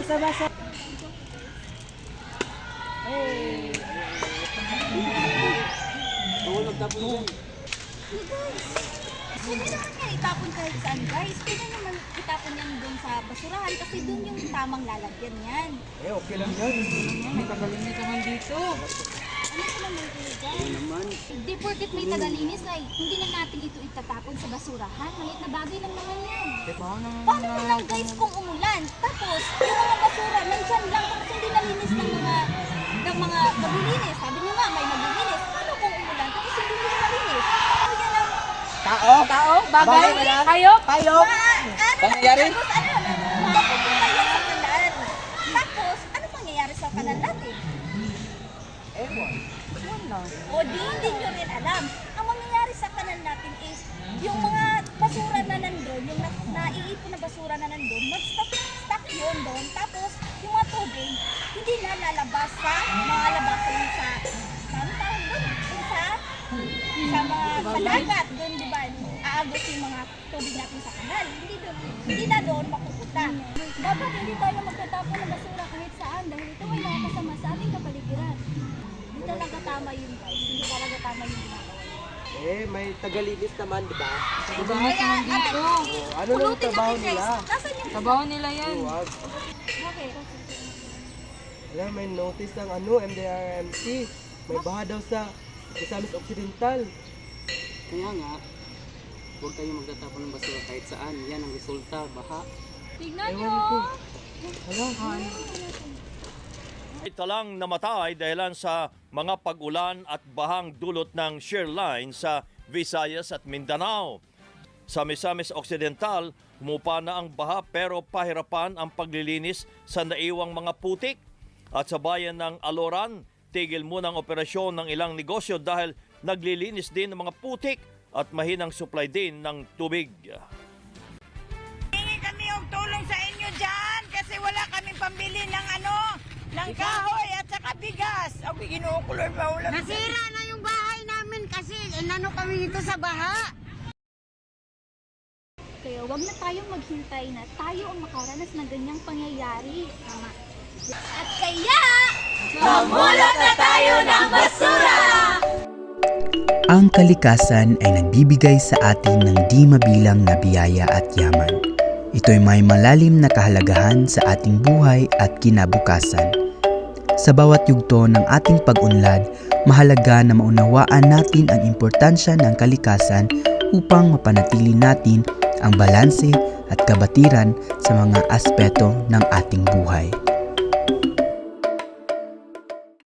sa basa. Hey. Bawal magtapon yan. Pwede naman nga itapon kahit saan guys. Pwede naman itapon yan doon sa basurahan kasi doon yung tamang lalagyan yan. Okay lang yan. May tagalinis naman dito. Ano ka naman kayo dyan? Ano naman? Di porket may tagalinis ay hindi na natin ito itatapon sa basurahan. Maliit na bagay lang naman yan. Paano na lang guys kung umulan? Tapos yung mga basura nandyan lang tapos hindi nalinis ng mga maglilinis. Sabi nyo nga may maglilinis. Paano kung umulan? Tapos hindi nila malinis. Ano yan ang Tao? Bagay? Hayop? Hayop? Pangyayari? Mapupunta yan sa kanal. Tapos, ano mangyayari sa kanal natin? Ewan. O di, hindi nyo rin alam. Ang mangyayari sa kanal natin is, yung mga basura na nandun, yung naiipon na basura na nandun, mag-stuck yun doon. Tapos, yung mga tubig, hindi na lalabas sa mga labasan sa, ano tawag doon? Sa dagat doon, di ba? Aagos yung mga tubig natin sa kanal. Hindi na doon mapupunta. Dapat hindi tayo magtatapon ng basura kahit saan dahil ito ay nakakasama sa ating kapaligiran. Hindi talaga tama yun guys. Hindi talaga tama yung ginagawa. May tagalinis naman, di ba? Tagalinis naman dito. Ano lang trabaho nila? Nasaan yung... Trabaho nila yan. Huwag. Okay. Alam, may notice ng MDRMC. May baha daw sa Misamis Occidental. Kaya nga, huwag kayong magtatapon ng basura kahit saan. Yan ang resulta, baha. Tignan Ewan nyo. ko. Hala, Ito lang namatay dahilan sa mga pag-ulan at bahang dulot ng shear line sa Visayas at Mindanao. Sa Misamis Occidental, humupa na ang baha pero pahirapan ang paglilinis sa naiwang mga putik. At sa bayan ng Aloran, tigil muna ang operasyon ng ilang negosyo dahil naglilinis din ng mga putik at mahinang supply din ng tubig. Hingi kami yung tulong sa inyo dyan kasi wala kaming pambili ng ng kahoy at saka bigas. Ang ginukulor pa ulam. Nasira na yung bahay namin kasi inano kami dito sa baha. Kaya wag na tayong maghintay na tayo ang makaranas ng ganyang pangyayari. Tama. At kaya, mamulot na tayo ng basura! Ang kalikasan ay nagbibigay sa atin ng di mabilang na biyaya at yaman. Ito'y may malalim na kahalagahan sa ating buhay at kinabukasan. Sa bawat yugto ng ating pag-unlad, mahalaga na maunawaan natin ang importansya ng kalikasan upang mapanatili natin ang balanse at kabatiran sa mga aspeto ng ating buhay.